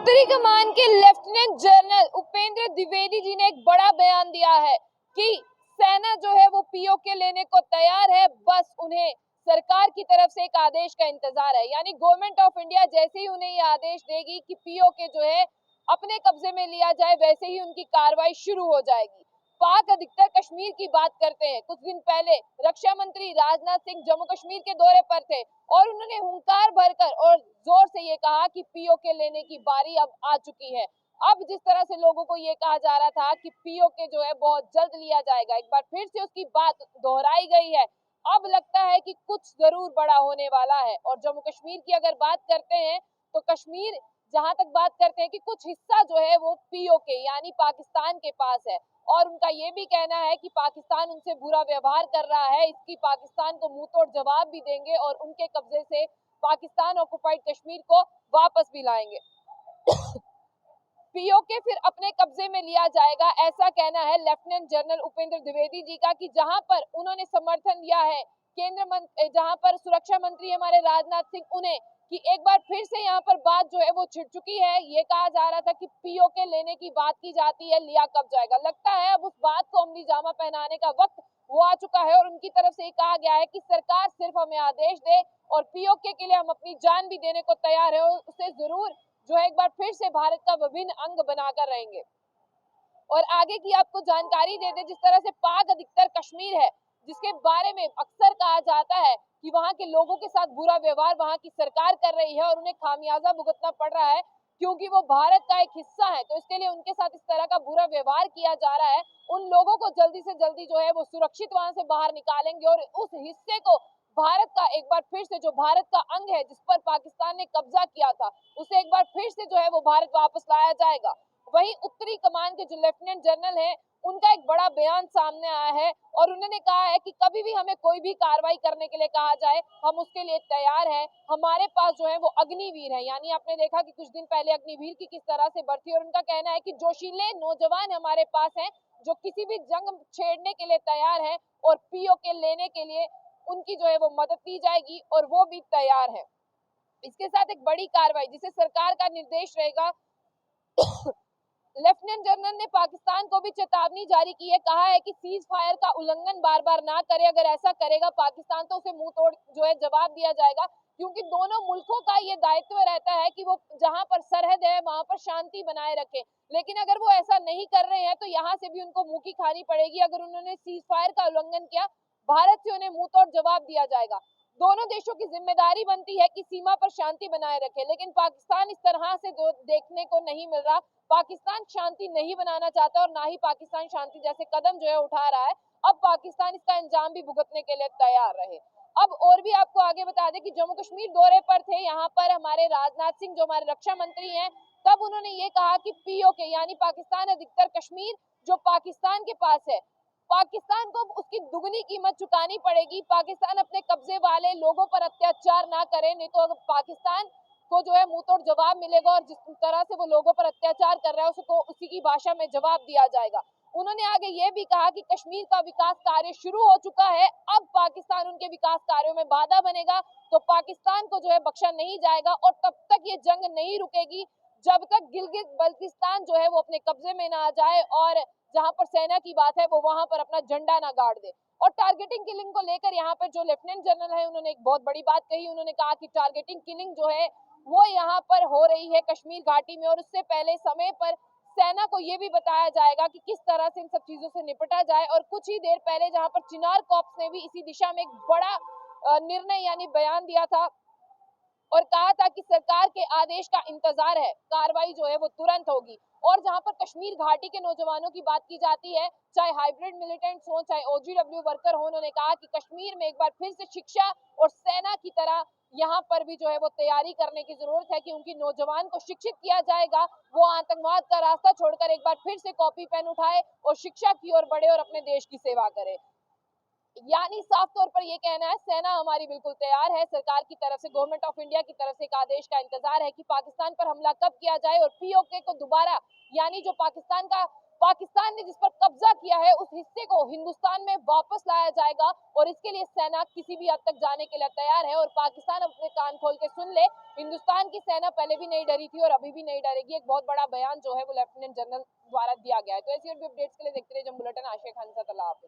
उत्तरी कमान के lieutenant general Upendra Dwivedi ji ने एक बड़ा बयान दिया है कि सेना जो है वो पीओके लेने को तैयार है, बस उन्हें सरकार की तरफ से एक आदेश का इंतजार है। यानी गवर्नमेंट ऑफ इंडिया जैसे ही उन्हें ये आदेश देगी कि पीओके जो है अपने कब्जे में लिया जाए, वैसे ही उनकी कार्रवाई शुरू हो जाएगी। पाक अधिकतर कश्मीर की बात करते हैं। कुछ दिन पहले रक्षा मंत्री राजनाथ सिंह जम्मू कश्मीर के दौरे पर थे और उन्होंने हुंकार भरकर और जोर से ये कहा कि पीओके लेने की बारी अब आ चुकी है। अब जिस तरह से लोगों को ये कहा जा रहा था कि पीओके जो है बहुत जल्द लिया जाएगा, एक बार फिर से उसकी बात दोहराई गई है। अब लगता है कि कुछ जरूर बड़ा होने वाला है। और जम्मू कश्मीर की अगर बात करते हैं तो कश्मीर जहां तक बात करते हैं कि कुछ हिस्सा जो है वो पीओके यानी पाकिस्तान के पास है और उनका ये भी कहना है कि पाकिस्तान उनसे बुरा व्यवहार कर रहा है, इसकी पाकिस्तान को मुंह तोड़ जवाब भी देंगे और उनके कब्जे से पाकिस्तान ऑक्युपाइड कश्मीर को वापस भी लाएंगे। पीओके फिर अपने कब्जे में लिया जाएगा, ऐसा कहना है लेफ्टिनेंट जनरल उपेंद्र द्विवेदी जी का, कि जहां पर उन्होंने समर्थन दिया है जहां पर सुरक्षा मंत्री हमारे राजनाथ सिंह उन्हें कि एक बार फिर से यहाँ पर बात जो है वो छिड़ चुकी है। ये कहा जा रहा था कि पीओके लेने की बात की जाती है, लिया कब जाएगा। लगता है अब उस बात को अमली जामा पहनाने का वक्त वो आ चुका है और उनकी तरफ से ये कहा गया है कि सरकार सिर्फ हमें आदेश दे और पीओके के लिए हम अपनी जान भी देने को तैयार है और उसे जरूर जो है एक बार फिर से भारत का विभिन्न अंग बनाकर रहेंगे। और आगे की आपको जानकारी दे दे, जिस तरह से पाक अधिकतर कश्मीर है जिसके बारे में अक्सर कहा जाता है कि वहां के लोगों के साथ बुरा व्यवहार वहां की सरकार कर रही है और उन्हें खामियाजा भुगतना पड़ रहा है क्योंकि वो भारत का एक हिस्सा है, तो इसके लिए उनके साथ इस तरह का बुरा व्यवहार किया जा रहा है। उन लोगों को जल्दी से जल्दी जो है वो सुरक्षित वहां से बाहर निकालेंगे और उस हिस्से को भारत का एक बार फिर से, जो भारत का अंग है जिस पर पाकिस्तान ने कब्जा किया था, उसे एक बार फिर से जो है वो भारत वापस लाया जाएगा। वहीं उत्तरी कमान के जो लेफ्टिनेंट जनरल हैं उनका एक बड़ा बयान सामने आया है और उन्होंने कहा है कि कभी भी हमें कोई भी कार्रवाई करने के लिए कहा जाए हम उसके लिए तैयार हैं। हमारे पास जो है वो अग्निवीर है, यानी आपने देखा कि कुछ दिन पहले अग्निवीर की किस तरह से भर्ती, और उनका कहना है कि जोशीले नौजवान हमारे पास हैं जो किसी भी जंग छेड़ने के लिए तैयार है और पीओके लेने के लिए उनकी जो है वो मदद की जाएगी और वो भी तैयार है। इसके साथ एक बड़ी कार्रवाई जिसे सरकार का निर्देश रहेगा। लेफ्टिनेंट जनरल ने पाकिस्तान को भी चेतावनी जारी की है, कहा है कि सीज फायर का उल्लंघन बार बार ना करे, अगर ऐसा करेगा पाकिस्तान तो उसे मुंह तोड़ जो है जवाब दिया जाएगा, क्योंकि दोनों मुल्कों का ये दायित्व रहता है कि वो जहां पर सरहद है वहां पर शांति बनाए रखें। लेकिन अगर वो ऐसा नहीं कर रहे हैं तो यहाँ से भी उनको मुंह की खानी पड़ेगी। अगर उन्होंने सीज फायर का उल्लंघन किया, भारत से उन्हें मुंह तोड़ जवाब दिया जाएगा। दोनों देशों की जिम्मेदारी बनती है कि सीमा पर शांति बनाए रखे, लेकिन पाकिस्तान इस तरह से देखने को नहीं मिल रहा। पाकिस्तान शांति नहीं बनाना चाहता और ना ही पाकिस्तान शांति जैसे कदम जो है उठा रहा है। अब पाकिस्तान इसका अंजाम भी भुगतने के लिए तैयार रहे। अब और भी आपको आगे बता दें कि जम्मू कश्मीर दौरे पर थे यहाँ पर हमारे राजनाथ सिंह जो हमारे रक्षा मंत्री हैं, तब उन्होंने ये कहा कि पीओके यानी पाकिस्तान अधिकतर कश्मीर जो पाकिस्तान के पास है, पाकिस्तान को उसकी दुगनी कीमत चुकानी पड़ेगी। पाकिस्तान अपने कब्जे वाले लोगों पर अत्याचार ना करे, नहीं तो पाकिस्तान को जो है मुंह तोड़ जवाब मिलेगा और जिस तरह से वो लोगों पर अत्याचार कर रहा है उसको उसी की भाषा में जवाब दिया जाएगा। उन्होंने आगे ये भी कहा कि कश्मीर का विकास कार्य शुरू हो चुका है, अब पाकिस्तान उनके विकास कार्यों में बाधा बनेगा तो पाकिस्तान को जो है बख्शा नहीं जाएगा और तब तक ये जंग नहीं रुकेगी जब तक गिलगित बल्तिस्तान जो है वो अपने कब्जे में ना आ जाए और जहां पर सेना की बात है वो वहां पर अपना झंडा ना गाड़ दे। और टारगेटिंग किलिंग को लेकर यहाँ पर जो लेफ्टिनेंट जनरल है उन्होंने एक बहुत बड़ी बात कही। उन्होंने कहा कि टारगेटिंग किलिंग जो है वो यहाँ पर हो रही है कश्मीर घाटी में और उससे पहले समय पर सेना को ये भी बताया जाएगा कि किस तरह से इन सब चीजों से निपटा जाए। और कुछ ही देर पहले जहां पर चिनार कॉर्प्स ने भी इसी दिशा में एक बड़ा निर्णय यानी बयान दिया था और कहा था कि सरकार के आदेश का इंतजार है, कार्रवाई जो है वो तुरंत होगी। और जहां पर कश्मीर घाटी के नौजवानों की बात की जाती है, चाहे हाइब्रिड मिलिटेंट्स हो चाहे ओजीडब्ल्यू वर्कर हो, उन्होंने कहा कि कश्मीर में एक बार फिर से शिक्षा और सेना की तरह यहाँ पर भी जो है वो तैयारी करने की जरूरत है कि उनकी नौजवान को शिक्षित किया जाएगा, वो आतंकवाद का रास्ता छोड़कर एक बार फिर से कॉपी पेन उठाए और शिक्षा की ओर बढ़े और अपने देश की सेवा करे। यानी साफ तौर पर ये कहना है सेना हमारी बिल्कुल तैयार है। सरकार की तरफ से, गवर्नमेंट ऑफ इंडिया की तरफ से एक आदेश का इंतजार है कि पाकिस्तान पर हमला कब किया जाए और पीओके को दोबारा यानी जो पाकिस्तान ने जिस पर कब्जा किया है उस हिस्से को हिंदुस्तान में वापस लाया जाएगा और इसके लिए सेना किसी भी हद तक जाने के लिए तैयार है। और पाकिस्तान अपने कान खोल के सुन ले, हिंदुस्तान की सेना पहले भी नहीं डरी थी और अभी भी नहीं डरेगी। एक बहुत बड़ा बयान जो है वो लेफ्टिनेंट जनरल द्वारा दिया गया है। तो ऐसी और भी अपडेट्स के लिए देखते रहिए जंग बुलेटिन। आशिया खान के साथ। अल्लाह हाफिज।